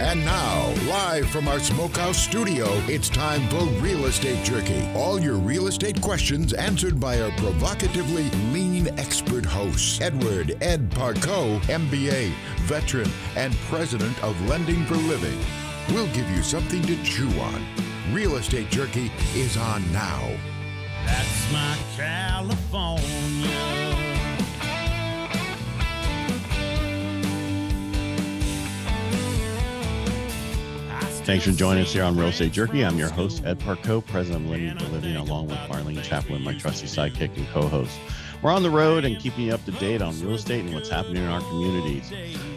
And now, live from our Smokehouse studio, it's time for Real Estate Jerky. All your real estate questions answered by our provocatively lean expert hosts. Edward Ed Parcaut, MBA, veteran, and president of Lending for Living. We'll give you something to chew on. Real Estate Jerky is on now. That's my California. Thanks for joining us here on Real Estate Jerky. I'm your host, Ed Parcaut, president of Lending for Living, along with Marlene Chaplin, my trusty sidekick and co-host. We're on the road and keeping you up to date on real estate and what's happening in our communities.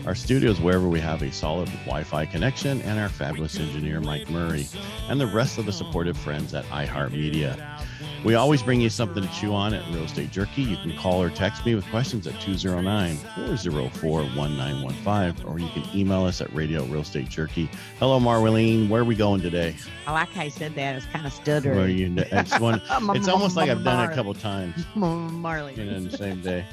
Our studio is wherever we have a solid Wi-Fi connection, and our fabulous engineer, Mike Murray, and the rest of the supportive friends at iHeartMedia. We always bring you something to chew on at Real Estate Jerky. You can call or text me with questions at 209-404-1915, or you can email us at radio@realestatejerky. Hello, Marlene. Where are we going today? I like how you said that. It's kind of stuttering. It's almost like I've done it a couple times. Marlene. In the same day.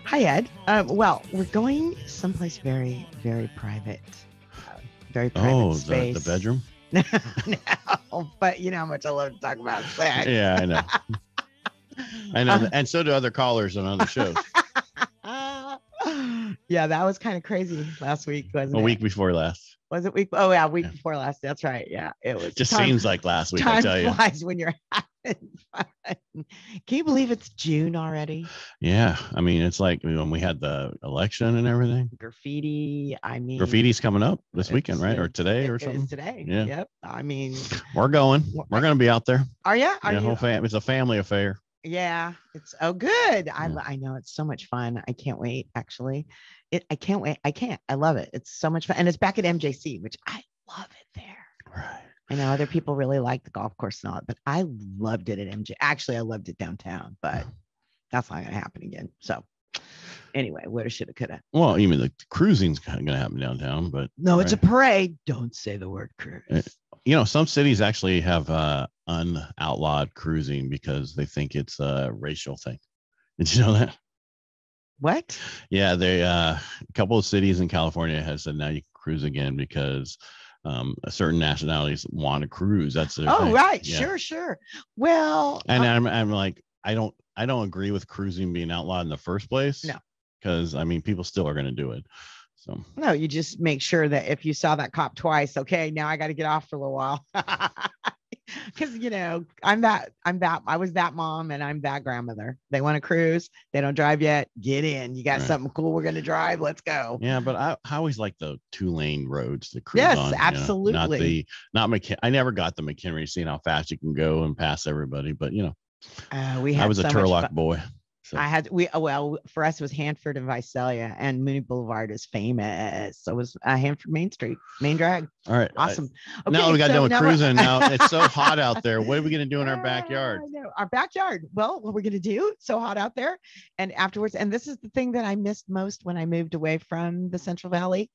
Hi, Ed. Well, we're going someplace very, very private. Very private space. The bedroom? No, but you know how much I love to talk about sex. Yeah, I know. I know. And so do other callers on other shows. Yeah, that was kind of crazy last week, wasn't it? A week before last. Was it week? Oh, yeah, week before last. That's right. Yeah, it was. Just seems like last week, time I tell you. Flies when you're having fun. Can you believe it's June already? Yeah. I mean, it's like when we had the election and everything. Graffiti. Graffiti's coming up this weekend, right? Or today or something? It's today. Yeah. Yep. I mean. We're going. We're going to be out there. Are you? It's a family affair. Yeah. Good. I know it's so much fun. I can't wait, actually. I can't wait. I love it. It's so much fun. And it's back at MJC, which I love it there. Right. I know other people really like the golf course not, but I loved it at MJ. Actually, I loved it downtown, but that's not going to happen again. So anyway, woulda, shoulda, coulda. Well, even the cruising's kind of going to happen downtown, but no, it's a parade. Don't say the word cruise. Some cities actually have unoutlawed cruising because they think it's a racial thing. Did you know that? What? Yeah, a couple of cities in California has said now you can cruise again because certain nationalities want to cruise. That's their thing. Right. Yeah. Sure. Well, and I'm like, I don't agree with cruising being outlawed in the first place. No, because I mean, people still are going to do it. So no, you just make sure that if you saw that cop twice, okay, now I got to get off for a little while. Because I was that mom and I'm that grandmother. They want to cruise. They don't drive yet. Get in. You got something cool. We're going to drive. Let's go. Yeah. But I always like the 2-lane roads to cruise on. Yes, absolutely. I never got the McHenry, seeing how fast you can go and pass everybody. But, I was a Turlock boy. So. For us, it was Hanford and Visalia, and Mooney Boulevard is famous. So it was Hanford Main Street, main drag. All right. Awesome. Now we got done with cruising. Now it's so hot out there. What are we going to do in our backyard? Our backyard. Well, what we're going to do, it's so hot out there. And afterwards, and this is the thing that I missed most when I moved away from the Central Valley.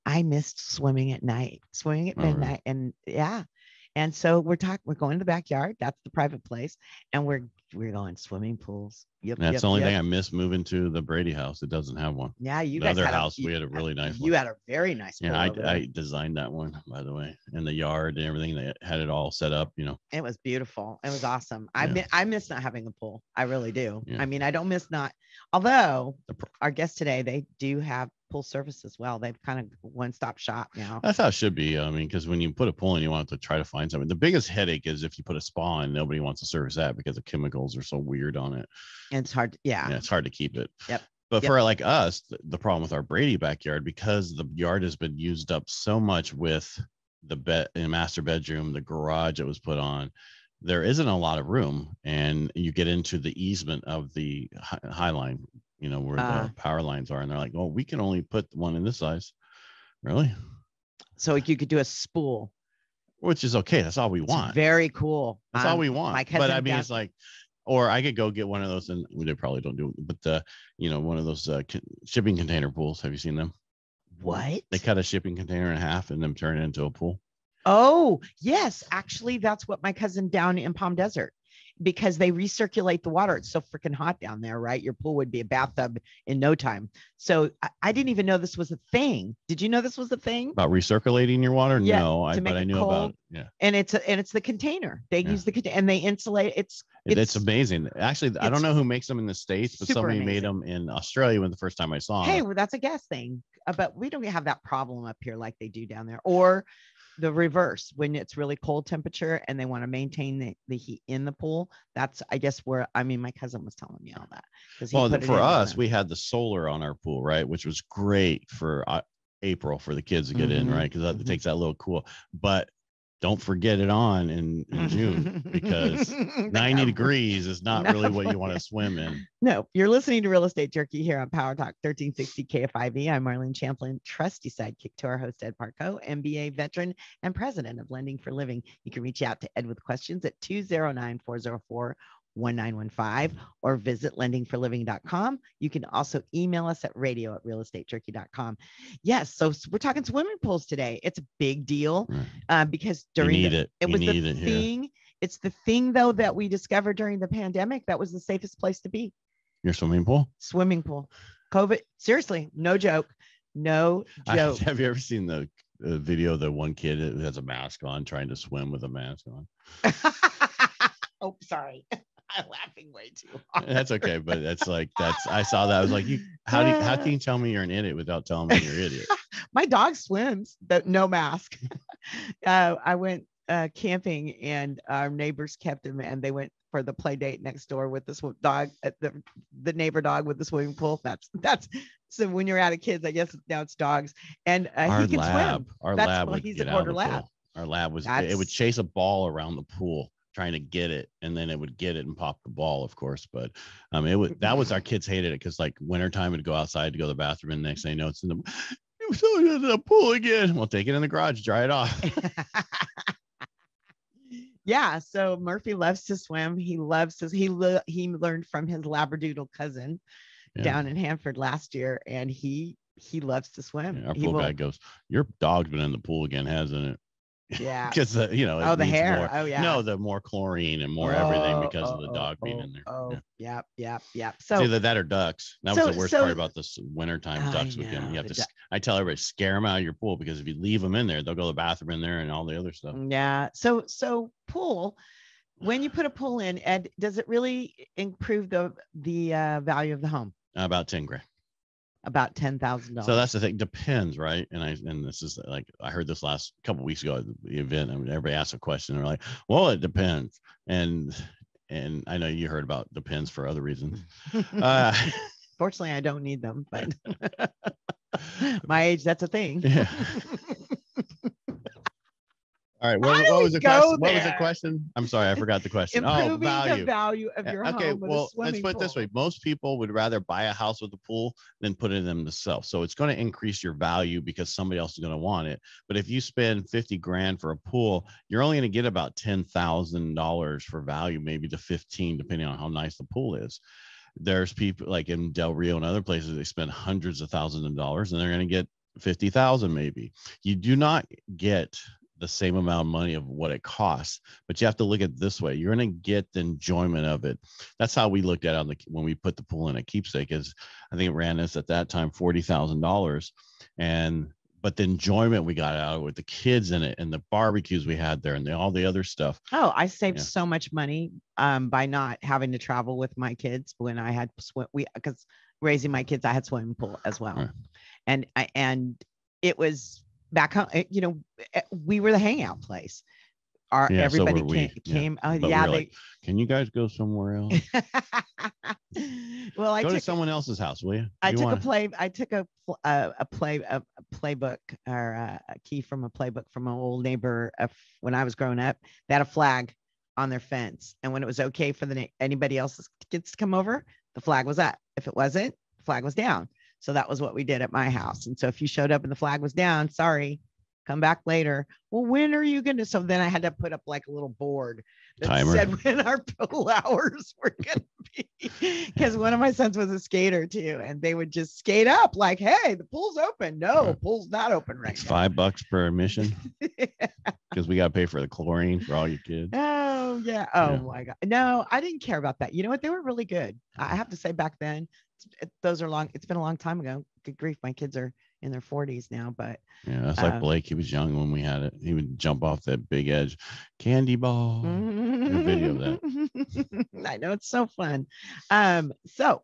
I missed swimming at night, swimming at midnight. Right. And yeah. And so we're going to the backyard. That's the private place. And we're going swimming pools. Yep. That's the only thing I miss moving to the Brady house. It doesn't have one. Yeah, the other house, we had a really nice one. You had a very nice pool. Yeah, I designed that one, by the way, and the yard and everything. They had it all set up, It was beautiful. It was awesome. I miss not having a pool. I really do. Yeah. I mean, I don't miss not. Although our guests today, they do have pool service as well. They've kind of one-stop shop now. That's how it should be. I mean, because when you put a pool in, you want to try to find something. The biggest headache is if you put a spa in, nobody wants to service that because the chemicals are so weird on it. And it's hard. Yeah, it's hard to keep it. Yep. But for like us, the problem with our Brady backyard, because the yard has been used up so much with the master bedroom, the garage that was put on, there isn't a lot of room, and you get into the easement of the high line, where the power lines are, and they're like, "Oh, we can only put one in this size." Really? So you could do a spool, which is okay. That's all we want. It's very cool. That's all we want. But I mean, it's like, or I could go get one of those, and they probably don't do it, but one of those shipping container pools. Have you seen them? What? They cut a shipping container in half and then turn it into a pool. Oh, yes. Actually, that's what my cousin down in Palm Desert. because they recirculate the water. It's so freaking hot down there, right? Your pool would be a bathtub in no time. So I didn't even know this was a thing. Did you know this was a thing? About recirculating your water? Yeah, No, but I knew cold. about it. Yeah. And it's the container. They use the container and they insulate. It's amazing. Actually, I don't know who makes them in the States, but somebody made them in Australia when the first time I saw them. Hey, well, that's a gas thing. But we don't have that problem up here like they do down there. Or the reverse, when it's really cold temperature and they want to maintain the heat in the pool. That's, I guess, where, I mean, my cousin was telling me all that. Well, for us, we had the solar on our pool, right? Which was great for April for the kids to get in, right? Because that takes that little cool. But don't forget it on in June, because 90 degrees is not really what you want to swim in. No, you're listening to Real Estate Jerky here on PowerTalk 1360 KFIV. I'm Marlene Champlin, trusty sidekick to our host, Ed Parcaut, MBA veteran and president of Lending for Living. You can reach out to Ed with questions at 209-404-1915 or visit lendingforliving.com. You can also email us at radio@realestatejerky.com. Yes, so we're talking swimming pools today. It's a big deal because during it was the thing. It's the thing, though, that we discovered during the pandemic that was the safest place to be. Your swimming pool? Swimming pool. COVID. Seriously, no joke. No joke. Have you ever seen the video of the one kid who has a mask on trying to swim with a mask on? Oh, sorry. I'm laughing way too hard. That's okay, but I saw that. I was like, how can you tell me you're an idiot without telling me you're an idiot? My dog swims, but no mask. I went camping and our neighbors kept him, and they went for the play date next door with this dog, the neighbor dog with the swimming pool. That's so when you're out of kids, I guess now it's dogs, and he can swim. Our lab, he's a quarter lab. Our lab it would chase a ball around the pool trying to get it, and then it would get it and pop the ball, of course. But that was our kids hated it, because like wintertime it'd go outside to go to the bathroom, and the next thing you know it's in the pool again. We'll take it in the garage, dry it off. Yeah, so Murphy loves to swim. He learned from his Labradoodle cousin down in Hanford last year, and he loves to swim. Yeah, our pool guy goes, "Your dog's been in the pool again, hasn't it?" Yeah, because the hair. The more chlorine and more everything because of the dog being in there. Yeah. So it's either that or ducks. That was the worst part about this wintertime ducks weekend. You have to. I tell everybody, scare them out of your pool, because if you leave them in there, they'll go to the bathroom in there and all the other stuff. Yeah. So pool. When you put a pool in, Ed, does it really improve the value of the home? About 10 grand. About $10,000. So that's the thing. Depends, right? And this is like, I heard this last couple of weeks ago at the event. I mean, everybody asked a question. They're like, "Well, it depends." And I know you heard about depends for other reasons. Fortunately, I don't need them, but my age, that's a thing. Yeah. All right. What was the question? What was the question? I'm sorry, I forgot the question. Improving the value of your home. Okay, well, let's put it this way. Most people would rather buy a house with a pool than put it in themselves. So it's going to increase your value because somebody else is going to want it. But if you spend 50 grand for a pool, you're only going to get about $10,000 for value, maybe to 15, depending on how nice the pool is. There's people like in Del Rio and other places, they spend hundreds of thousands of dollars and they're going to get 50,000 maybe. You do not get the same amount of money of what it costs, but you have to look at it this way. You're going to get the enjoyment of it. That's how we looked at it when we put the pool in a keepsake. Is I think it ran us at that time $40,000, but the enjoyment we got out of it with the kids in it and the barbecues we had there and all the other stuff. Oh, I saved so much money by not having to travel with my kids when I had because raising my kids, I had swimming pool as well, right. and it was. Back home, we were the hangout place. Everybody came. Like, can you guys go somewhere else? Well, go to someone else's house, will you? I took a playbook or a key from a playbook from an old neighbor when I was growing up. They had a flag on their fence, and when it was okay for anybody else's kids to come over, the flag was up. If it wasn't, the flag was down. So that was what we did at my house. And so if you showed up and the flag was down, sorry, come back later. Well, when are you going to? So then I had to put up like a little board that said when our pool hours were going to be. Because one of my sons was a skater too. And they would just skate up like, hey, the pool's open. No, pool's not open right now. It's $5 per admission. Because we got to pay for the chlorine for all your kids. Oh, Oh yeah. Oh Yeah. my God. No, I didn't care about that. You know what? They were really good. I have to say back then, those are long. It's been a long time ago. Good grief. My kids are in their 40s now, but Yeah, that's like Blake. He was young when we had it. He would jump off that big edge, candy ball. Good video of that. I know it's so fun. So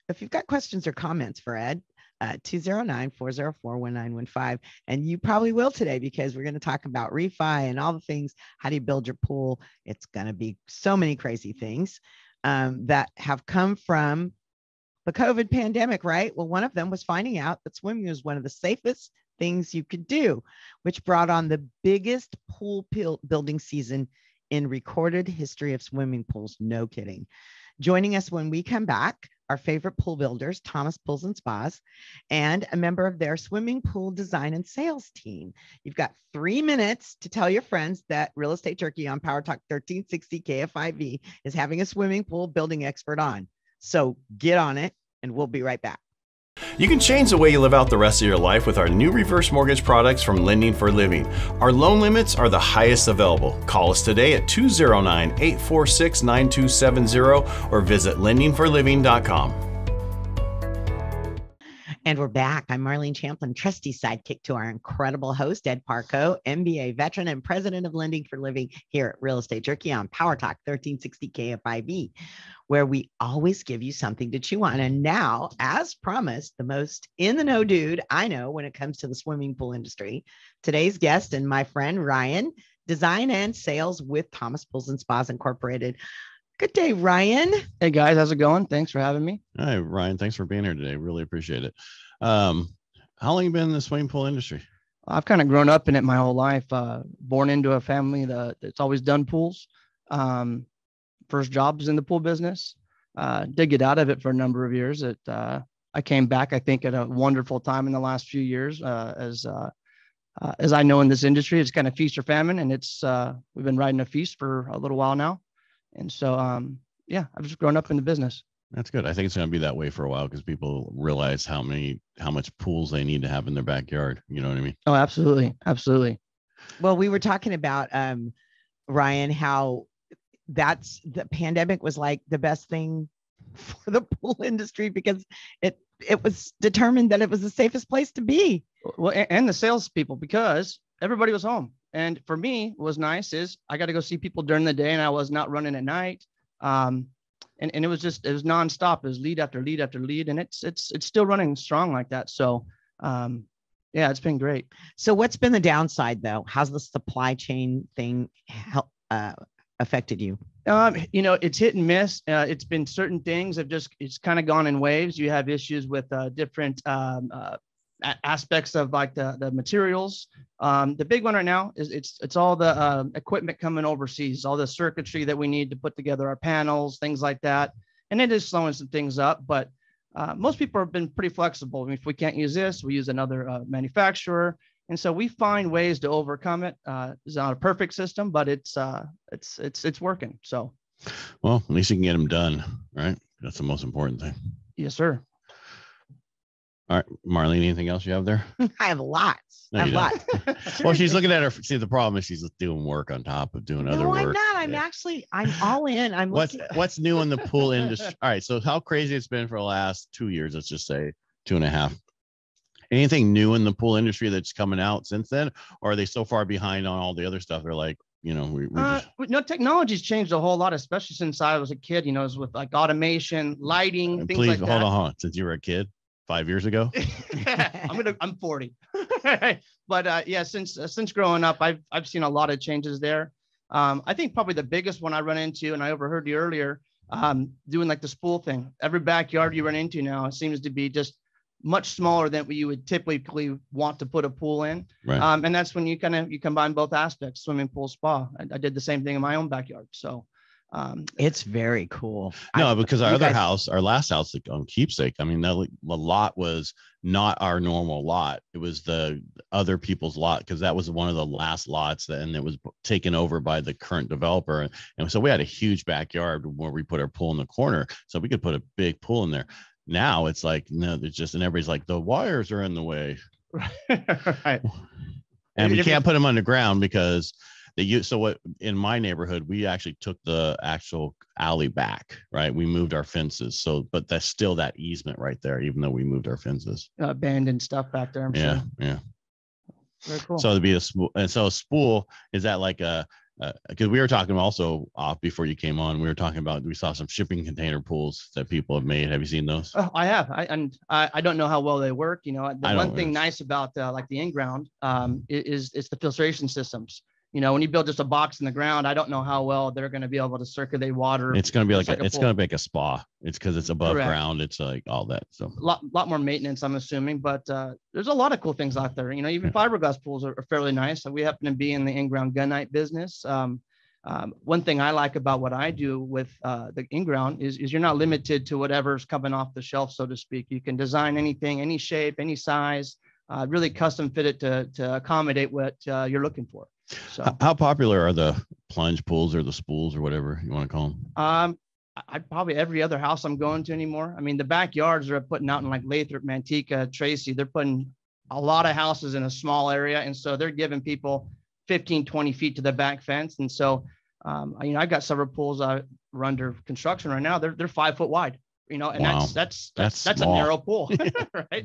if you've got questions or comments for Ed, 209-404-1915. And you probably will today because we're going to talk about refi and all the things. How do you build your pool? It's going to be so many crazy things that have come from the COVID pandemic, right? Well, one of them was finding out that swimming was one of the safest things you could do, which brought on the biggest pool building season in recorded history of swimming pools. No kidding. Joining us when we come back, our favorite pool builders, Thomas Pools and Spas, and a member of their swimming pool design and sales team. You've got 3 minutes to tell your friends that Real Estate Jerky on PowerTalk 1360 KFIV is having a swimming pool building expert on. So get on it, and we'll be right back. You can change the way you live out the rest of your life with our new reverse mortgage products from Lending for Living. Our loan limits are the highest available. Call us today at 209-846-9270 or visit lendingforliving.com. And we're back. I'm Marlene Champlin, trusty sidekick to our incredible host, Ed Parcaut, MBA veteran and president of Lending for Living here at Real Estate Jerky on PowerTalk 1360 KFIV, where we always give you something to chew on. And now, as promised, the most in the know dude I know when it comes to the swimming pool industry, today's guest and my friend Ryan, design and sales with Thomas Pools and Spas Incorporated. Good day, Ryan. Hey guys, how's it going? Thanks for having me. Hi, Ryan. Thanks for being here today. Really appreciate it. How long you been in the swimming pool industry? I've kind of grown up in it my whole life. Born into a family that's always done pools. First job was in the pool business. Did get out of it for a number of years. I came back, I think, at a wonderful time in the last few years. As I know in this industry, it's kind of feast or famine, and we've been riding a feast for a little while now. And so, yeah, I've just grown up in the business. That's good. I think it's going to be that way for a while because people realize how much pools they need to have in their backyard. You know what I mean? Oh, absolutely. Absolutely. Well, we were talking about, Ryan, how the pandemic was like the best thing for the pool industry because it was determined that it was the safest place to be. Well, and the salespeople, because everybody was home. And for me, what was nice is I got to go see people during the day and I was not running at night. And it was nonstop. It was lead after lead after lead. And it's still running strong like that. So, yeah, it's been great. So what's been the downside though? How's the supply chain thing affected you? It's hit and miss. It's been certain things it's kind of gone in waves. You have issues with different aspects of like the materials. The big one right now is it's all the equipment coming overseas, all the circuitry that we need to put together our panels, things like that. And it is slowing some things up, but most people have been pretty flexible. I mean, if we can't use this, we use another manufacturer. And so we find ways to overcome it. It's not a perfect system, but it's working. So, well, at least you can get them done, right? That's the most important thing. Yes, sir. All right, Marlene, anything else you have there? I have lots. No, I have lots. Well, she's looking at her. See, the problem is she's doing work on top of doing other work. No, I'm not. I'm all in. What's new in the pool industry? All right. So how crazy it's been for the last 2 years, let's just say 2.5. Anything new in the pool industry that's coming out since then? Or are they so far behind on all the other stuff? They're like, technology's changed a whole lot, especially since I was a kid, it's with like automation, lighting, things like that. Hold on. Since you were a kid? 5 years ago? I'm 40. But yeah, since growing up, I've seen a lot of changes there. I think probably the biggest one I run into, and I overheard you earlier, doing like the spool thing. Every backyard you run into now seems to be just much smaller than what you would typically want to put a pool in. Right. And that's when you combine both aspects, swimming pool, spa. I did the same thing in my own backyard. So it's very cool. No, because our last house on Keepsake, I mean, the lot was not our normal lot. It was the other people's lot because that was one of the last lots and it was taken over by the current developer. And so we had a huge backyard where we put our pool in the corner. So we could put a big pool in there. Now it's like, no, there's just, and everybody's like, the wires are in the way. Right. And we can't put them underground because So what in my neighborhood, we actually took the actual alley back, right? We moved our fences. So, but that's still that easement right there, even though we moved our fences. Abandoned stuff back there. I'm sure. Yeah. Very cool. So it'd be a spool. And so a spool, is that like because we were talking also off before you came on, we saw some shipping container pools that people have made. Have you seen those? Oh, I have. I don't know how well they work. The one thing nice about like the in-ground is the filtration systems. When you build just a box in the ground, I don't know how well they're going to be able to circulate water. It's going to be it's going to make a spa. It's because it's above Correct. ground. It's like all that. So a lot more maintenance, I'm assuming, but there's a lot of cool things out there. Even fiberglass pools are fairly nice. We happen to be in the in-ground gunite business. One thing I like about what I do with the in-ground is you're not limited to whatever's coming off the shelf, so to speak. You can design anything, any shape, any size, really custom fit it to accommodate what you're looking for. So how popular are the plunge pools or the spools or whatever you want to call them? I probably every other house I'm going to anymore. I mean, the backyards are putting out in like Lathrop, Manteca, Tracy. They're putting a lot of houses in a small area. And so they're giving people 15, 20 feet to the back fence. And so, I've got several pools that are under construction right now. They're 5 foot wide, and wow. that's a narrow pool, right?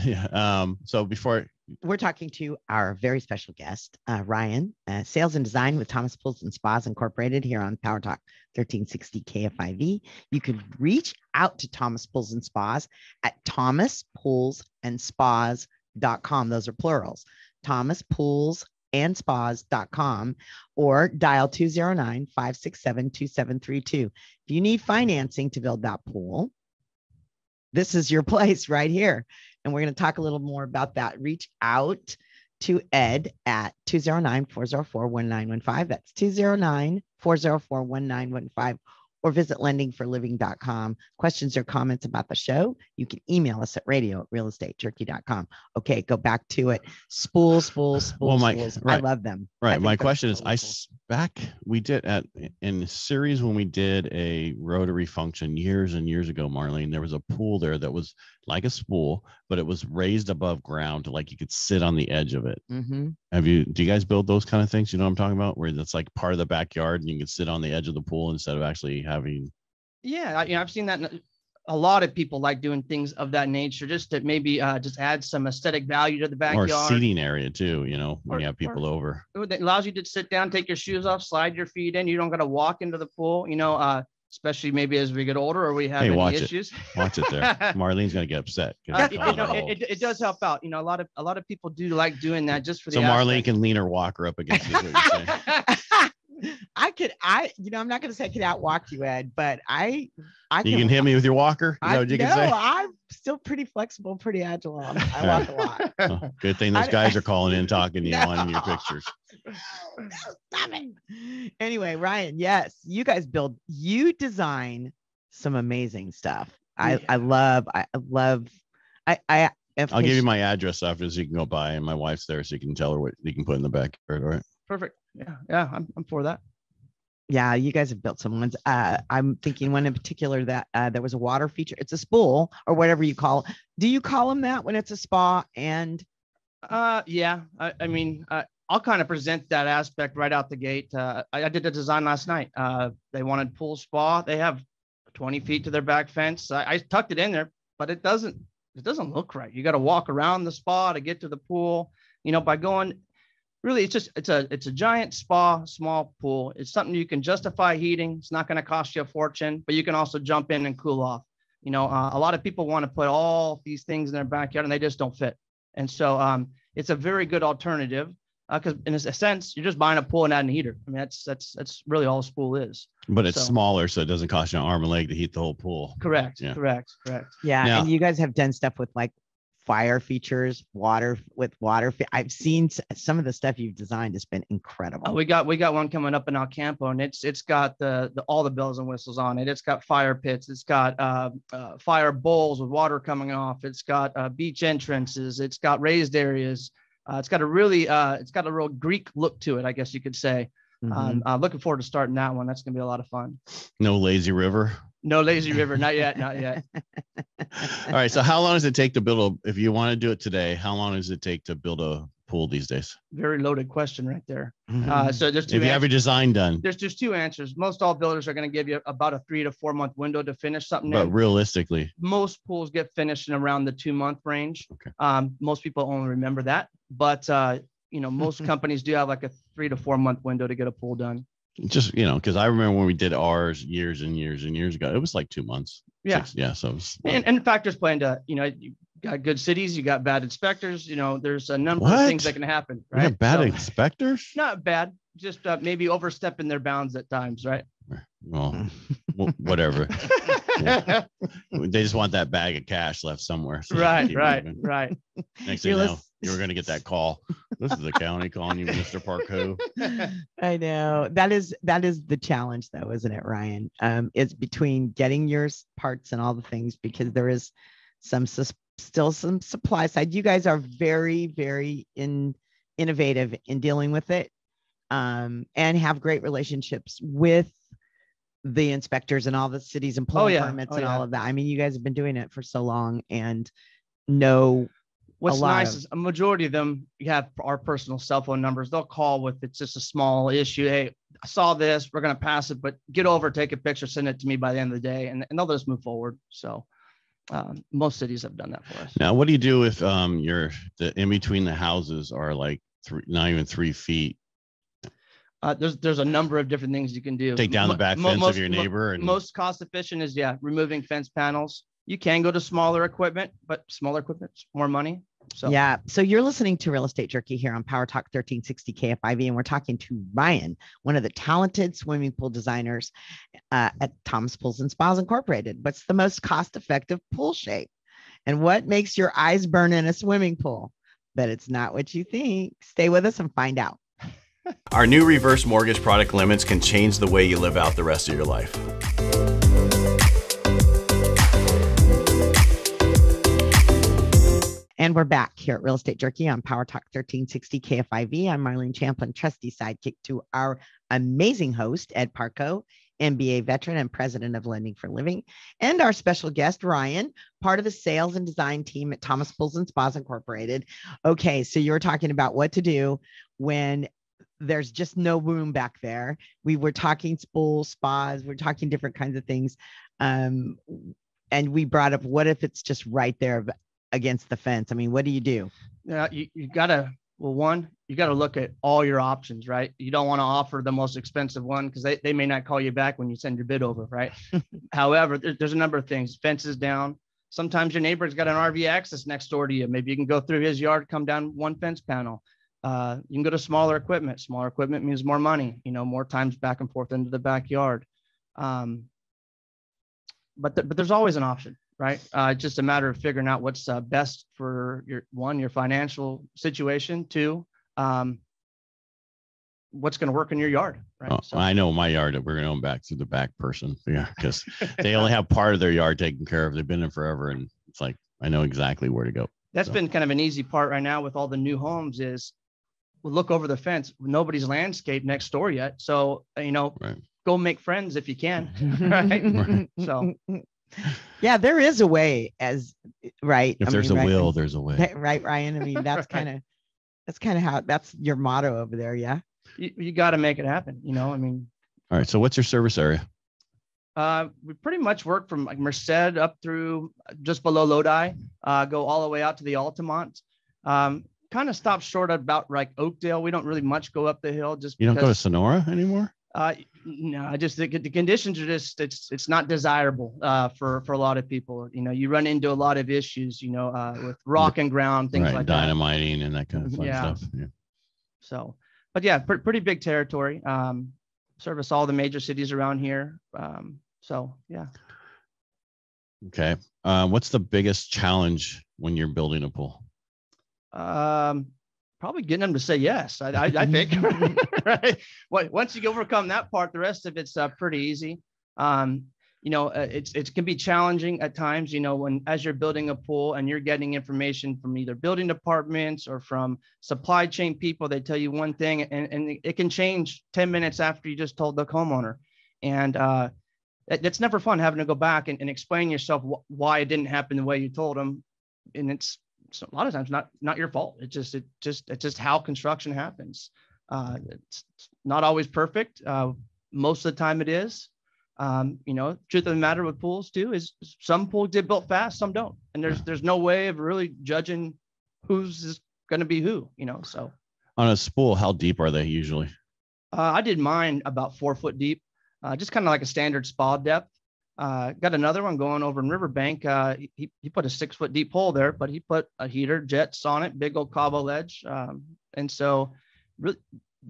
Yeah. So before we're talking to our very special guest, Ryan, Sales and Design with Thomas Pools and Spas Incorporated here on PowerTalk 1360 KFIV. You can reach out to Thomas Pools and Spas at thomaspoolsandspas.com. Those are plurals. thomaspoolsandspas.com or dial 209-567-2732. If you need financing to build that pool, this is your place right here. And we're going to talk a little more about that. Reach out to Ed at 209-404-1915. That's 209-404-1915. Or visit lendingforliving.com. Questions or comments about the show, you can email us at radio@realestatejerky.com. Okay, go back to it. Spools. Spools. Right. I love them. Right. My question is, we did in series when we did a Rotary function years and years ago, Marlene, there was a pool there that was like a spool, but it was raised above ground, like you could sit on the edge of it. Mm-hmm. Do you guys build those kind of things? You know what I'm talking about? Where that's like part of the backyard and you can sit on the edge of the pool instead of actually having. Yeah. I've seen that. A lot of people like doing things of that nature, just to maybe just add some aesthetic value to the backyard. Or seating area too, when you have people over. It allows you to sit down, take your shoes off, slide your feet in. You don't got to walk into the pool, especially maybe as we get older or we have any issues. Watch it there. Marlene's going to get upset. It does help out. A lot of people do like doing that just for the Marlene can lean her walker up against it. I'm not going to say I can outwalk you, Ed, but you can hit me with your walker. I'm still pretty flexible, pretty agile. I walk a lot. Oh, good thing those guys are calling in, talking to you, wanting your pictures. No, stop it. Anyway, Ryan, yes, you guys design some amazing stuff. I'll give you my address after so you can go by, and my wife's there so you can tell her what you can put in the backyard. All right. Perfect. Yeah, I'm for that. Yeah, you guys have built some ones. I'm thinking one in particular that there was a water feature. It's a spool or whatever you call it. Do you call them that when it's a spa? And yeah, I'll kind of present that aspect right out the gate. I did the design last night. They wanted pool spa. They have 20 feet to their back fence. I tucked it in there, but it doesn't look right. You got to walk around the spa to get to the pool. By going. Really, it's a giant spa, small pool. It's something you can justify heating. It's not going to cost you a fortune, but you can also jump in and cool off. A lot of people want to put all these things in their backyard and they just don't fit. And so it's a very good alternative because in a sense, you're just buying a pool and adding a heater. That's really all a spool is. But it's smaller, so it doesn't cost you an arm and leg to heat the whole pool. Correct. Yeah. Correct. Yeah, and you guys have done stuff with like fire features, water. I've seen some of the stuff you've designed has been incredible. We got one coming up in El Campo, and it's got the all the bells and whistles on it. It's got fire pits. It's got fire bowls with water coming off. It's got beach entrances. It's got raised areas. It's got a real Greek look to it, I guess you could say. Mm-hmm. Looking forward to starting that one. That's gonna be a lot of fun. No lazy river. No lazy river, not yet. All right. So how long does it take to build if you want to do it today, how long does it take to build a pool these days? Very loaded question right there. Mhm. So there's two If you have your answers. design done, There's just two answers. Most all builders are going to give you about a 3 to 4 month window to finish something. but realistically, Most pools get finished in around the 2 month range. Okay. Most people only remember that, but most companies do have like a 3 to 4 month window to get a pool done. just, because I remember when we did ours years and years and years ago, it was like 2 months. Yeah. So it was, And factors play into, you got good cities, you got bad inspectors, there's a number What? of things that can happen, we have right? bad So, inspectors. not bad, just maybe overstepping their bounds at times, right? Well, whatever. Yeah. They just want that bag of cash left somewhere. So Right. keep moving. Next thing you know, you were going to get that call. This is the county calling you, Mr. Parcaut. I know that is the challenge though, isn't it, Ryan? It's between getting your parts and all the things, because there is still some supply side. You guys are very, very innovative in dealing with it, and have great relationships with the inspectors and all the cities and pulling permits and all of that. I mean, you guys have been doing it for so long and know. What's nice is a majority of them, you have our personal cell phone numbers. They'll call with, it's just a small issue. Hey, I saw this, we're going to pass it, but get over, take a picture, send it to me by the end of the day, and they'll just move forward. So most cities have done that for us. Now, what do you do if the in between the houses are like not even 3 feet? There's a number of different things you can do. Take down the back fence of your neighbor. And most cost efficient is removing fence panels. You can go to smaller equipment, but smaller equipment's more money. So yeah. So you're listening to Real Estate Jerky here on PowerTalk 1360 KFIV, and we're talking to Ryan, one of the talented swimming pool designers at Thomas Pools and Spas Incorporated. What's the most cost-effective pool shape, and what makes your eyes burn in a swimming pool? But it's not what you think. Stay with us and find out. Our new reverse mortgage product limits can change the way you live out the rest of your life. And we're back here at Real Estate Jerky on PowerTalk 1360 KFIV. I'm Marlene Champlin, trusty sidekick to our amazing host, Ed Parcaut, MBA veteran and president of Lending for Living, and our special guest, Ryan, part of the sales and design team at Thomas Pools and Spas Incorporated. Okay, so you're talking about what to do when there's just no room back there. We were talking pools, spas, we're talking different kinds of things. And we brought up, what if it's just right there against the fence? I mean, what do you do? Yeah, you gotta, you gotta look at all your options, right? You don't want to offer the most expensive one because they may not call you back when you send your bid over, right? However, there's a number of things. Fences down. Sometimes your neighbor's got an RV access next door to you. Maybe you can go through his yard, come down one fence panel. You can go to smaller equipment. Smaller equipment means more money, more times back and forth into the backyard. But there's always an option, right? It's just a matter of figuring out what's best for your financial situation. Two, what's going to work in your yard, right? So I know my yard that we're going to own back through the back person. Yeah, because they only have part of their yard taken care of. They've been there forever, and it's like I know exactly where to go. That's been kind of an easy part right now with all the new homes is we'll look over the fence. Nobody's landscaped next door yet. So, Right. Go make friends if you can. Right. So, yeah, there is a way right. If there's a will, there's a way. Right, Ryan. I mean, that's kind of how, that's your motto over there. Yeah. You got to make it happen. I mean. All right. So what's your service area? We pretty much work from like Merced up through just below Lodi, go all the way out to the Altamont. Kind of stop short about like Oakdale. We don't really much go up the hill. Just you don't go to Sonora anymore? No, I just think the conditions are just it's not desirable for a lot of people. You run into a lot of issues, with rock and ground, things like dynamiting and that kind of fun stuff. Yeah. So, but yeah, pretty big territory. Service all the major cities around here. So yeah. Okay. What's the biggest challenge when you're building a pool? Probably getting them to say yes. I think, right? Once you overcome that part, the rest of it's pretty easy. It can be challenging at times, as you're building a pool and you're getting information from either building departments or from supply chain people. They tell you one thing and it can change 10 minutes after you just told the homeowner. And it's never fun having to go back and explain yourself why it didn't happen the way you told them. And so a lot of times not your fault. It's just how construction happens. It's not always perfect. Most of the time it is. Truth of the matter with pools too is some pools get built fast, some don't, and there's no way of really judging who's going to be who. So on a spool, how deep are they usually? I did mine about 4 foot deep, just kind of like a standard spa depth. Got another one going over in Riverbank. He put a 6 foot deep hole there, but he put a heater, jets on it, big old Cabo ledge. And so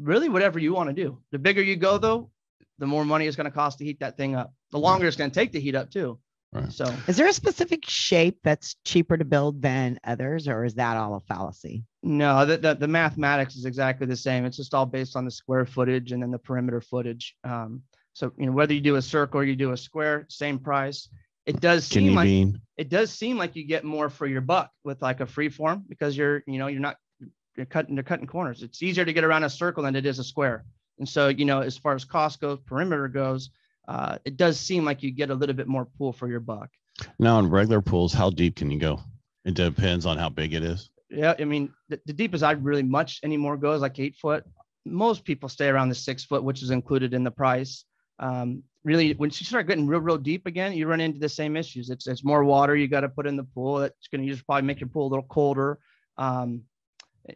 really whatever you want to do. The bigger you go though, the more money it's going to cost to heat that thing up. The longer it's going to take to heat up too. Right. So is there a specific shape that's cheaper to build than others, or is that all a fallacy? No, the mathematics is exactly the same. It's just all based on the square footage and then the perimeter footage. So, whether you do a circle or you do a square, same price. It does seem like you get more for your buck with like a free form, because you're cutting corners. It's easier to get around a circle than it is a square. And so, as far as cost goes, perimeter goes, it does seem like you get a little bit more pool for your buck. Now, in regular pools, how deep can you go? It depends on how big it is. Yeah. I mean, the deepest I really much anymore goes like 8 foot. Most people stay around the 6 foot, which is included in the price. Really, when you start getting real deep again, you run into the same issues. It's more water you got to put in the pool. It's going to probably make your pool a little colder.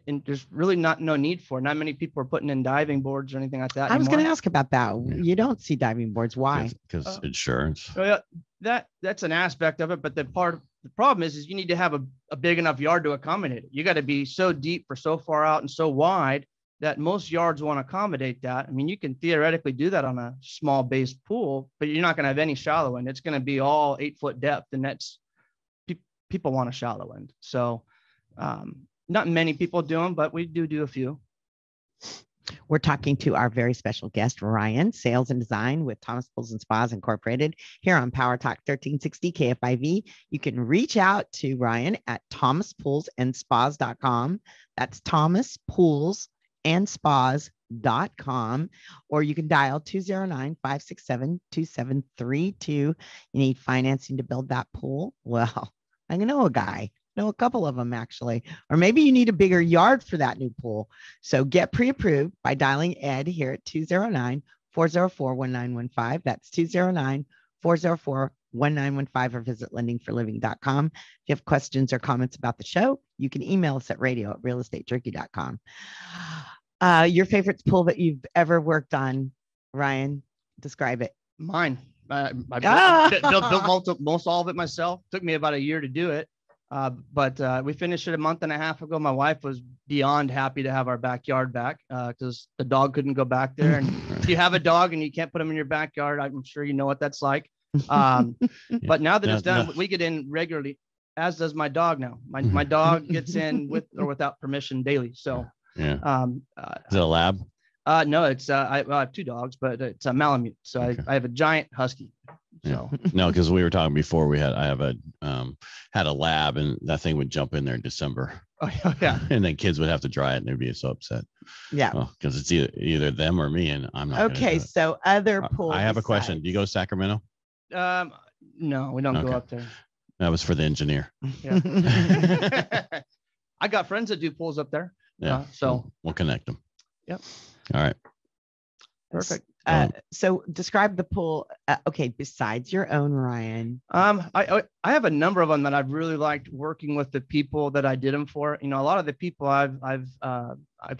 And there's really no need for it. Not many people are putting in diving boards or anything like that. I was going to ask about that. You don't see diving boards. Why? Because insurance. Well, that's an aspect of it. But the problem is you need to have a big enough yard to accommodate it. You got to be so deep for so far out and so wide that most yards won't accommodate that. I mean, you can theoretically do that on a small base pool, but you're not going to have any shallow end. It's going to be all 8 foot depth, and that's people want a shallow end. So not many people do them, but we do a few. We're talking to our very special guest, Ryan, Sales and Design with Thomas Pools and Spas Incorporated, here on PowerTalk 1360 KFIV. You can reach out to Ryan at thomaspoolsandspas.com. That's thomaspoolsandspas.com, or you can dial 209-567-2732. You need financing to build that pool? Well, I know a guy. Know a couple of them actually, or maybe you need a bigger yard for that new pool. So get pre-approved by dialing Ed here at 209-404-1915. That's 209-404-1915, or visit lendingforliving.com. If you have questions or comments about the show, you can email us at radio@realestatejerky.com. Your favorite pool that you've ever worked on, Ryan? Describe it. Mine. I built most all of it myself. Took me about a year to do it. But we finished it a month and a half ago. My wife was beyond happy to have our backyard back because the dog couldn't go back there. And if you have a dog and you can't put them in your backyard, I'm sure you know what that's like. But now that it's done, we get in regularly, as does my dog now. My dog gets in with or without permission daily. So, is it a lab? No, it's I have 2 dogs, but it's a Malamute. So okay. I have a giant husky. So no, because we were talking before. I had a lab, and that thing would jump in there in December. Oh yeah, and then kids would have to dry it, and they'd be so upset. Yeah, because it's either them or me, and I'm not. Okay, so other pools. I have a question. Do you go to Sacramento? No, we don't go up there. That was for the engineer. Yeah. I got friends that do pools up there. Yeah, so we'll connect them. Yep. All right. Perfect. So describe the pool. Okay, besides your own, Ryan. I have a number of them that I've really liked working with the people that I did them for. A lot of the people I've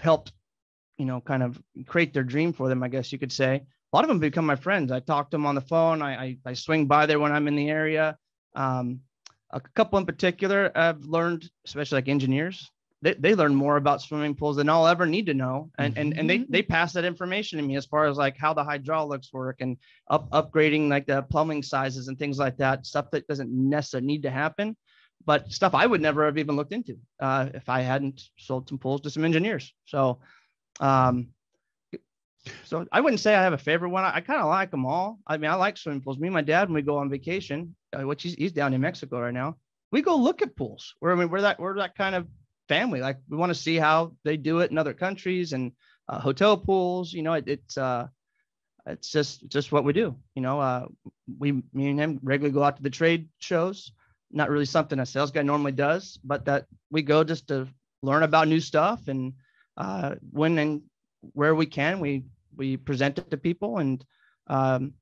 helped, kind of create their dream for them, I guess you could say. A lot of them become my friends. I talk to them on the phone. I swing by there when I'm in the area. A couple in particular I've learned, especially like engineers. They learn more about swimming pools than I'll ever need to know. And they pass that information to me as far as like how the hydraulics work and upgrading like the plumbing sizes and things like that, stuff that doesn't necessarily need to happen, but stuff I would never have even looked into if I hadn't sold some pools to some engineers. So I wouldn't say I have a favorite one. I kind of like them all. I mean, I like swimming pools. Me and my dad, when we go on vacation, which he's down in Mexico right now, we go look at pools. We're that kind of family. Like we want to see how they do it in other countries and hotel pools. It's just what we do. Me and him regularly go out to the trade shows. not really something a sales guy normally does, but that we go just to learn about new stuff. And when and where we can, we present it to people. And one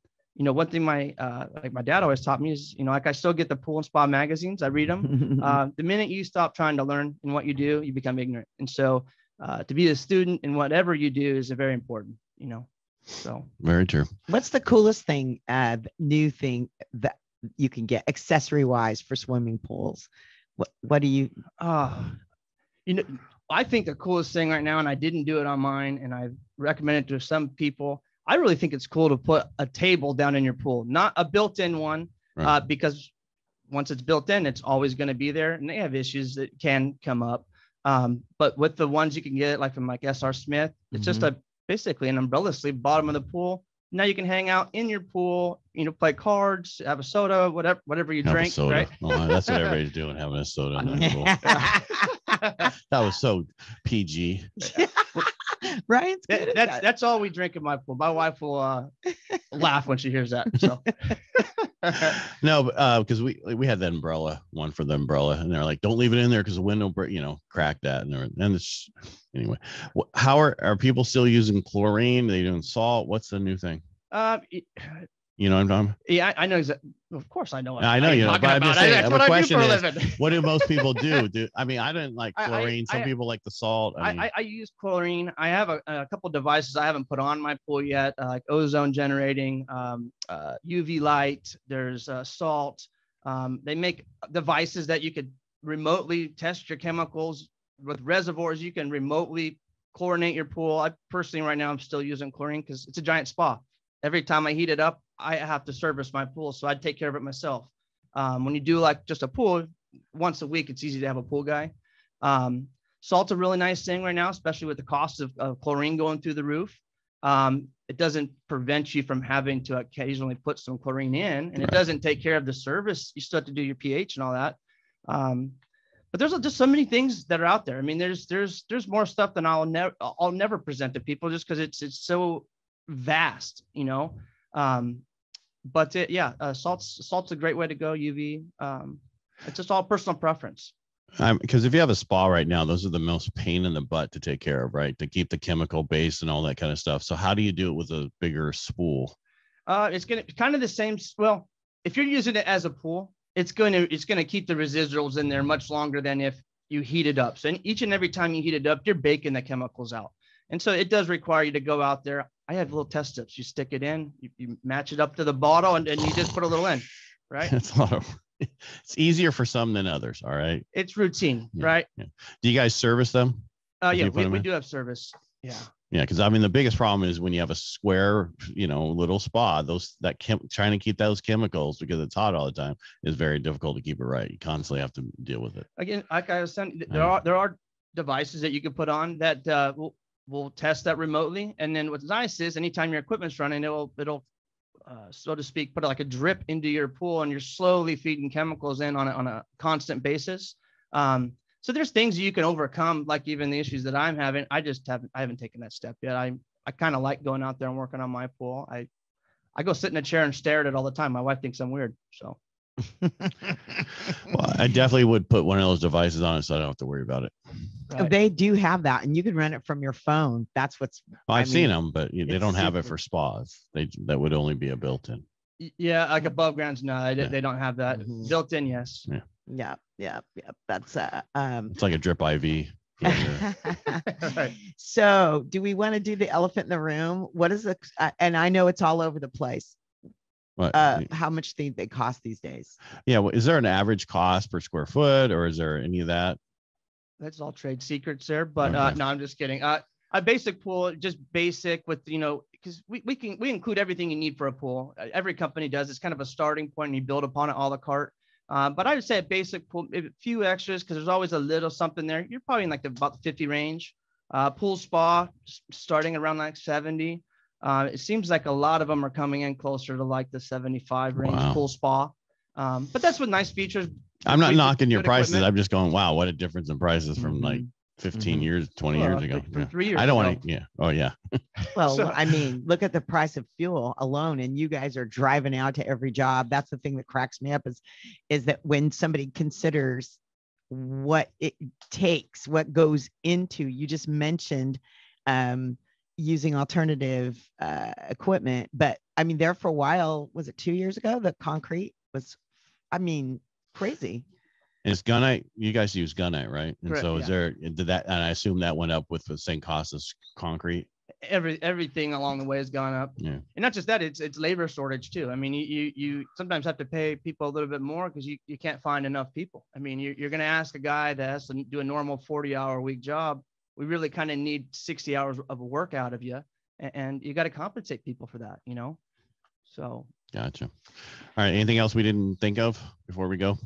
thing my dad always taught me is, like, I still get the pool and spa magazines. I read them. The minute you stop trying to learn in what you do, you become ignorant. And so to be a student in whatever you do is very important, so. Very true. What's the coolest thing, new thing that you can get accessory wise for swimming pools? What do you? I think the coolest thing right now, and I didn't do it on mine, and I recommend it to some people. I really think it's cool to put a table down in your pool, not a built-in one, Right. Because once it's built in, it's always going to be there, and they have issues that can come up. But with the ones you can get, like from SR Smith, it's just basically an umbrella sleeve bottom of the pool. Now you can hang out in your pool, play cards, have a soda, whatever you drink, right? Well, that's what everybody's doing, having a soda in their pool. That was so PG. Ryan's that's all we drink in my pool. My wife will laugh when she hears that. So no, because we had that umbrella one for the umbrella, and they're like, don't leave it in there because the window, crack that, and it's anyway. How are people still using chlorine? Are they doing salt? What's the new thing? You know what I'm talking about? Yeah, I know exactly. Of course, I know. I know you know, but I'm just saying. That's The what I do question for a is, living. what do most people do? I didn't like chlorine. Some people like the salt. I use chlorine. I have a couple devices I haven't put on my pool yet, like ozone generating, UV light. There's salt. They make devices that you could remotely test your chemicals with reservoirs. You can remotely chlorinate your pool. I personally, right now, I'm still using chlorine because it's a giant spa. Every time I heat it up, I have to service my pool, so I'd take care of it myself. When you do like just a pool once a week, it's easy to have a pool guy. Salt's a really nice thing right now, especially with the cost of chlorine going through the roof. It doesn't prevent you from having to occasionally put some chlorine in, and it doesn't take care of the service. You still have to do your pH and all that. But there's just so many things that are out there. I mean, there's more stuff than I'll never present to people just because it's so vast, but salt's a great way to go. UV, it's just all personal preference. Because if you have a spa right now, those are the most pain in the butt to take care of, right? To keep the chemical base and all that kind of stuff. So how do you do it with a bigger spool? It's kind of the same. Well, if you're using it as a pool, it's going to keep the residuals in there much longer than if you heat it up. So each and every time you heat it up, you're baking the chemicals out. And so it does require you to go out there. I have little test strips. You stick it in, you match it up to the bottle, and you just put a little in, right? It's easier for some than others. All right. It's routine, right? Yeah. Do you guys service them? Yeah, we do have service. Yeah. Yeah, because I mean the biggest problem is when you have a square, little spa, trying to keep those chemicals because it's hot all the time is very difficult to keep it right. You constantly have to deal with it. Again, like I was saying, there are devices that you can put on that will test that remotely. And then what's nice is anytime your equipment's running, it'll so to speak, put like a drip into your pool, and you're slowly feeding chemicals in on a constant basis. So there's things you can overcome, like even the issues that I'm having. I haven't taken that step yet. I kind of like going out there and working on my pool. I go sit in a chair and stare at it all the time. My wife thinks I'm weird. So. Well, I definitely would put one of those devices on it so I don't have to worry about it. Right. They do have that, and you can run it from your phone. That's what's. I've seen them, but they don't have it for spas. That would only be a built-in. Yeah, like above grounds, no, they don't have that. Mm-hmm. Built-in, yes. Yeah. That's it's like a drip IV. Right. So, do we want to do the elephant in the room? What is and I know it's all over the place. What? How much they cost these days? Yeah. Well, is there an average cost per square foot, or is there any of that? That's all trade secrets there, but no, I'm just kidding. A basic pool, just basic with, because we include everything you need for a pool. Every company does. It's kind of a starting point, and you build upon it a la carte. But I would say a basic pool, a few extras, because there's always a little something there. You're probably in like about the 50 range. Pool spa starting around like 70. It seems like a lot of them are coming in closer to like the 75 range. Wow. Pool spa. But that's with nice features. I'm not knocking your prices. I'm just going, wow, what a difference in prices from like 15 years, 20 Well, years ago. from 3 years I don't ago. want to. Yeah. Oh yeah. Well, So- I mean, look at the price of fuel alone, and you guys are driving out to every job. That's the thing that cracks me up is that when somebody considers what it takes, what goes into, you just mentioned using alternative equipment, but I mean, there for a while, was it 2 years ago, the concrete was, I mean, crazy. And it's gunite. You guys use gunite, right? And Correct, so yeah. did that, and I assume that went up with the same cost as concrete. Everything along the way has gone up. Yeah. And not just that, it's labor shortage too. I mean, you sometimes have to pay people a little bit more because you can't find enough people. I mean, you're going to ask a guy that has to do a normal 40-hour week job. We really kind of need 60 hours of work out of you, and you got to compensate people for that, you know? So. Gotcha. All right. Anything else we didn't think of before we go?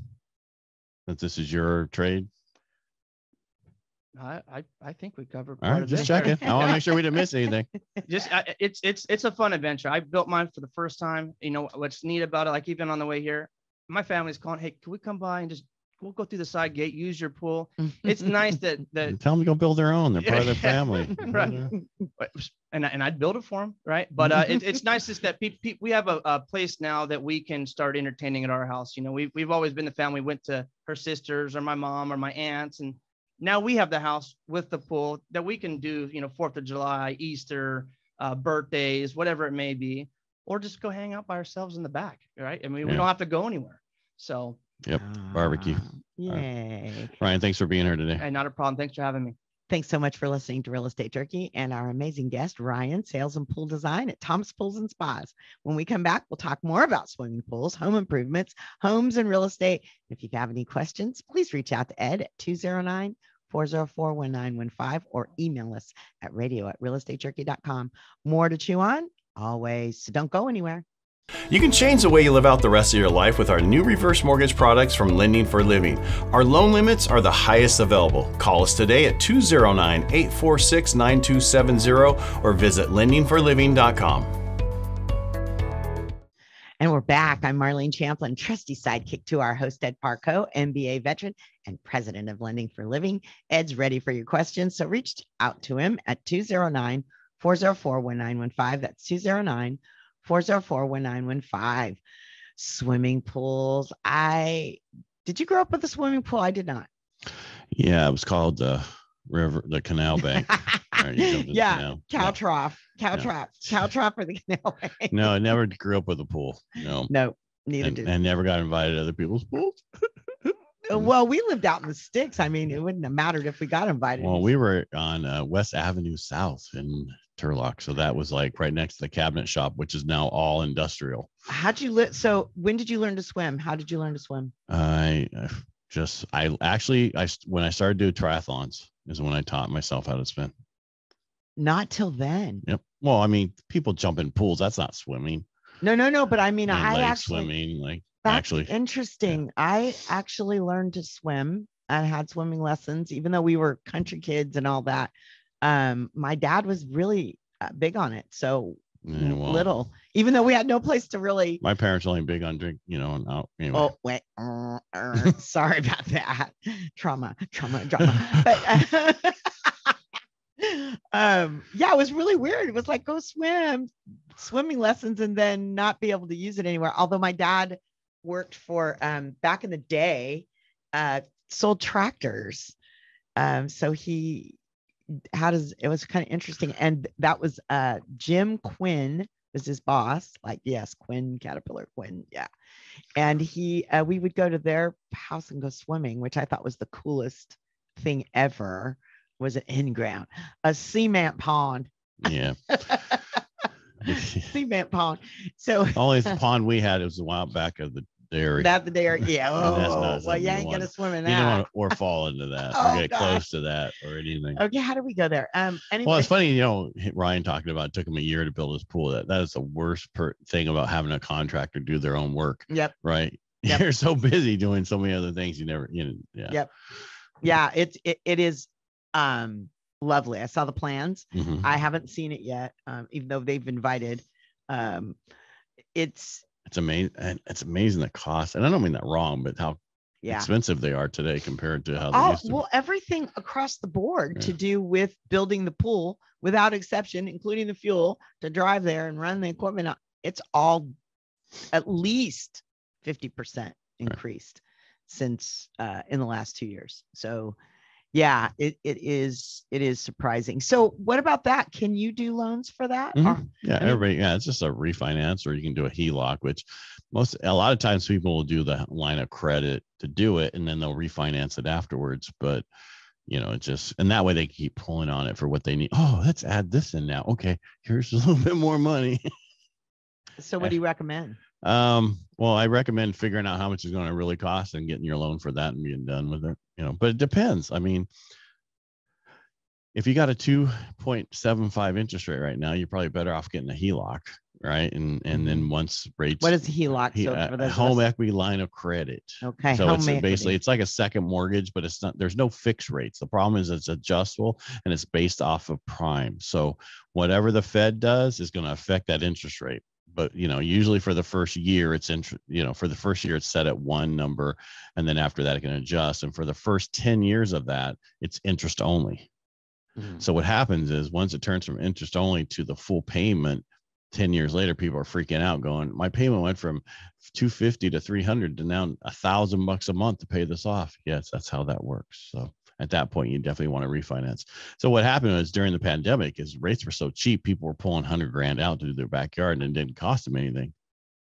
Since this is your trade. I think we covered. All right, just checking. I want to make sure we didn't miss anything. It's a fun adventure. I built mine for the first time. You know what's neat about it? Like even on the way here, my family's calling, hey, can we come by and we'll go through the side gate, use your pool. It's nice that Tell them to go build their own. They're part of their family. Right. And I'd build it for them, right? But it's nice just that we have a place now that we can start entertaining at our house. You know, we've always been the family, went to her sisters or my mom or my aunts, and now we have the house with the pool that we can do, you know, 4th of July, Easter, birthdays, whatever it may be, or just go hang out by ourselves in the back, right? I mean, we don't have to go anywhere. So. Yep. Barbecue. Yay. Ryan, thanks for being here today. Hey, not a problem. Thanks for having me. Thanks so much for listening to Real Estate Jerky and our amazing guest, Ryan, sales and pool design at Thomas Pools and Spas. When we come back, we'll talk more about swimming pools, home improvements, homes, and real estate. If you have any questions, please reach out to Ed at 209-404-1915 or email us at radio@realestatejerky.com. More to chew on always, so don't go anywhere. You can change the way you live out the rest of your life with our new reverse mortgage products from Lending for Living. Our loan limits are the highest available. Call us today at 209-846-9270 or visit lendingforliving.com. And we're back. I'm Marlene Champlin, trusty sidekick to our host, Ed Parcaut, MBA veteran and president of Lending for Living. Ed's ready for your questions, so reach out to him at 209-404-1915. That's 209-404-1915. Swimming pools. Did you grow up with a swimming pool? I did not. Yeah, it was called the canal bank. Right, yeah, cow trough or the canal bank. No, I never grew up with a pool. No, neither did. And never got invited to other people's pools. Well, we lived out in the sticks. I mean, it wouldn't have mattered if we got invited. Well, we were on West Avenue South in Turlock, so that was like right next to the cabinet shop, which is now all industrial. How'd you so when did you learn to swim? How did you learn to swim? When I started doing triathlons is when I taught myself how to swim. Not till then. Yep. Well, I mean, people jump in pools. That's not swimming. No. But I mean, I actually swimming that's interesting. Yeah. I actually learned to swim and had swimming lessons, even though we were country kids and all that. My dad was really big on it. So little, even though we had no place to really. My parents only big on drink, anyway. Oh, wait. Sorry about that. Trauma. But yeah, it was really weird. It was like, go swimming lessons and then not be able to use it anywhere. Although my dad worked for, back in the day, sold tractors. So it was kind of interesting. And that was Jim Quinn was his boss. Like, yes, Quinn, Caterpillar Quinn. Yeah. And we would go to their house and go swimming, which I thought was the coolest thing ever. Was an in-ground, a cement pond. Yeah. Cement pond. So the only pond we had was the one out back of the dairy. The dairy. Yeah. Oh, well, you ain't gonna swim in that. You don't want to or fall into that or get close to that or anything. Okay, how do we go there? Anyway. Well, it's funny, Ryan talking about it took him a year to build his pool. That is the worst thing about having a contractor do their own work. Yep. Right. Yep. You're so busy doing so many other things you never. Yeah. Yep. Yeah. It is. Lovely. I saw the plans. Mm-hmm. I haven't seen it yet, even though they've invited. It's amazing. It's amazing the cost, and I don't mean that wrong, but how expensive they are today compared to how they used to be. Well, everything across the board to do with building the pool, without exception, including the fuel to drive there and run the equipment, it's all at least 50% increased since in the last 2 years. So yeah, it is surprising. So what about that? Can you do loans for that? Everybody, it's just a refinance, or you can do a HELOC, which a lot of times people will do the line of credit to do it, and then they'll refinance it afterwards. But it just, and that way they keep pulling on it for what they need. Oh, let's add this in now. Okay, here's a little bit more money. So what do you recommend? Well, I recommend figuring out how much it's going to really cost and getting your loan for that and being done with it. But it depends. I mean, if you got a 2.75 interest rate right now, you're probably better off getting a HELOC, right? And then once rates. What is a HELOC? Home equity line of credit. Okay. So it's like a second mortgage, but it's not. There's no fixed rates. The problem is it's adjustable and it's based off of prime. So whatever the Fed does is going to affect that interest rate. But usually for the first year, it's set at one number, and then after that it can adjust. And for the first 10 years of that, it's interest only. Mm-hmm. So what happens is once it turns from interest only to the full payment, 10 years later, people are freaking out, going, "My payment went from $250 to $300 to now $1,000 a month to pay this off." Yes, that's how that works. So at that point, you definitely want to refinance. So what happened was during the pandemic is rates were so cheap, people were pulling $100,000 out to do their backyard, and it didn't cost them anything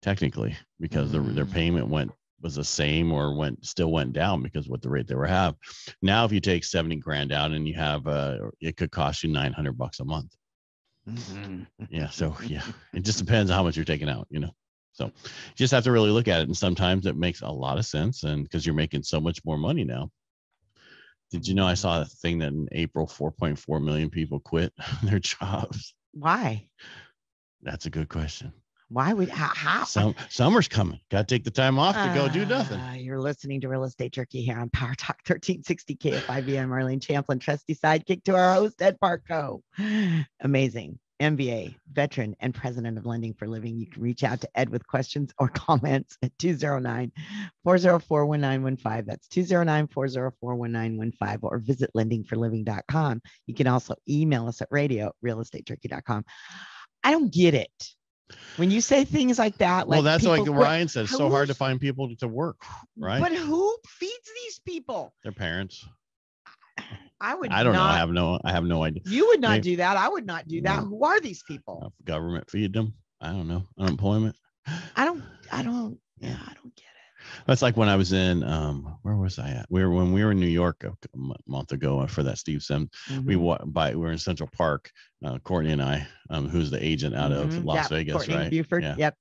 technically, because their payment was the same or still went down because of what the rate they were have. Now, if you take $70,000 out and you have it could cost you $900 a month. Mm-hmm. Yeah. So it just depends on how much you're taking out, So you just have to really look at it. And sometimes it makes a lot of sense, and because you're making so much more money now. Did you know I saw a thing that in April, 4.4 million people quit their jobs? Why? That's a good question. Why would how? Summer's coming. Got to take the time off to go do nothing. You're listening to Real Estate Jerky here on PowerTalk 1360 KFIV. I'm Marlene Champlin, trusty sidekick to our host, Ed Parcaut. Amazing. MBA, veteran, and president of Lending for Living. You can reach out to Ed with questions or comments at 209-404-1915. That's 209-404-1915, or visit lendingforliving.com. You can also email us at radio@realestatejerky.com. I don't get it. When you say things like that, well, that's like Ryan says, so hard to find people to work, right? But who feeds these people? Their parents. I don't know. I have no idea. You would not do that. I would not do that. Who are these people? Government feed them. I don't know. Unemployment. I don't get it. That's like when I was in, where was I at? When we were in New York a month ago for that Steve Sims, we were in Central Park, Courtney and I, who's the agent out of Las Vegas, Courtney right? Buford. Yeah. Yep.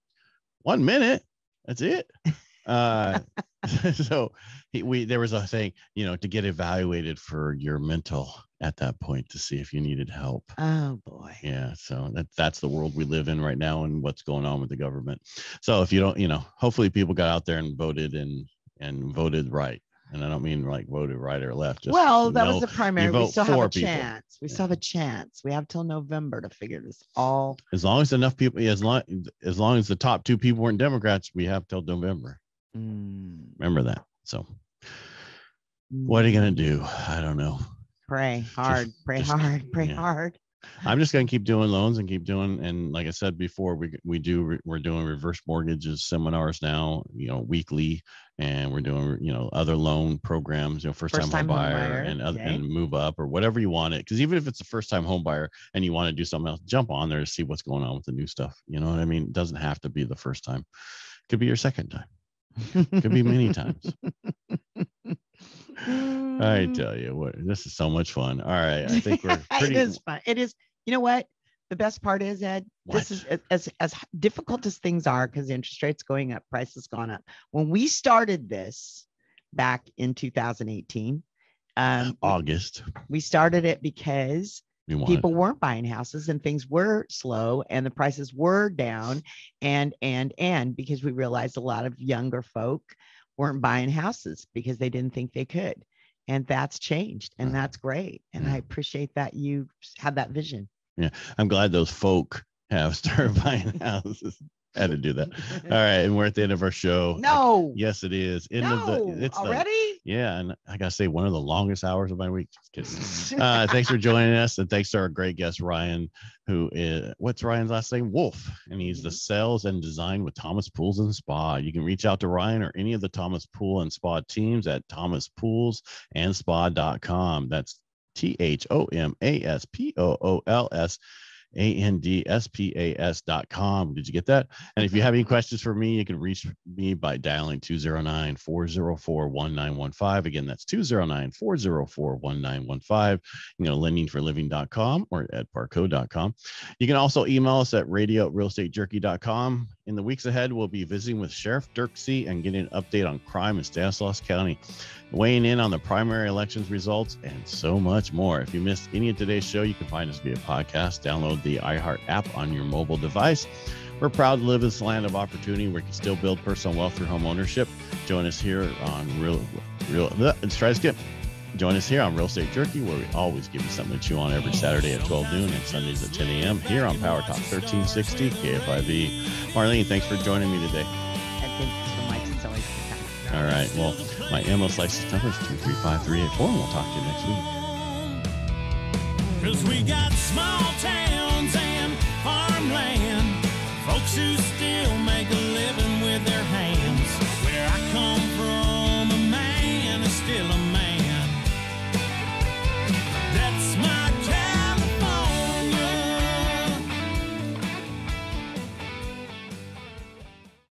1 minute. That's it. So there was a thing, to get evaluated for your mental at that point to see if you needed help. Oh boy. Yeah. So that's the world we live in right now and what's going on with the government. So if you don't, hopefully people got out there and voted and voted right. And I don't mean like voted right or left. Just, that was the primary. We still have a people. chance. We still have a chance. We have till November to figure this all. As long as enough people, as long as the top two people weren't Democrats, we have till November. Remember that. So what are you going to do? I don't know. Pray hard, pray hard. I'm just going to keep doing loans and keep doing. And like I said before, we're doing reverse mortgages seminars now, weekly, and we're doing, other loan programs, first time home buyer and move up or whatever you want it. Cause even if it's a first time home buyer and you want to do something else, jump on there to see what's going on with the new stuff. You know what I mean? It doesn't have to be the first time. It could be your second time. Could be many times. I tell you what, this is so much fun. All right. I think we're pretty. It is fun. It is. You know what? The best part is, Ed, this is as difficult as things are because interest rates going up, prices gone up. When we started this back in 2018, August, we started it because people weren't buying houses and things were slow and the prices were down and because we realized a lot of younger folk weren't buying houses because they didn't think they could. And that's changed and that's great. And I appreciate that you had that vision. Yeah. I'm glad those folk have started buying houses. Had to do that. All right, and we're at the end of our show. No. Yes, it is. End of the. It's already. Yeah, and I gotta say, one of the longest hours of my week. Just kidding. Thanks for joining us, and thanks to our great guest Ryan, who is what's Ryan's last name? Wolfe, and he's the sales and design with Thomas Pools and Spa. You can reach out to Ryan or any of the Thomas Pool and Spa teams at thomaspoolsandspa.com. That's ThomasPoolsAndspas.com. Did you get that? And if you have any questions for me, you can reach me by dialing 209-404-1915. Again, that's 209-404-1915. Lendingforliving.com or at Parcaut.com. You can also email us at radio@realestatejerky.com. In the weeks ahead, we'll be visiting with Sheriff Dirksey and getting an update on crime in Stanislaus County, weighing in on the primary elections results, and so much more. If you missed any of today's show, you can find us via podcast. Download the iHeart app on your mobile device. We're proud to live in this land of opportunity where you can still build personal wealth through home ownership. Join us here on Join us here on Real Estate Jerky, where we always give you something to chew on every Saturday at 12 noon and Sundays at 10 a.m. here on PowerTalk 1360 KFIV. Marlene, thanks for joining me today. Thank you so much. It's always fun. All right. Well, my MLS license number is 235-384, and we'll talk to you next week. 'Cause we got small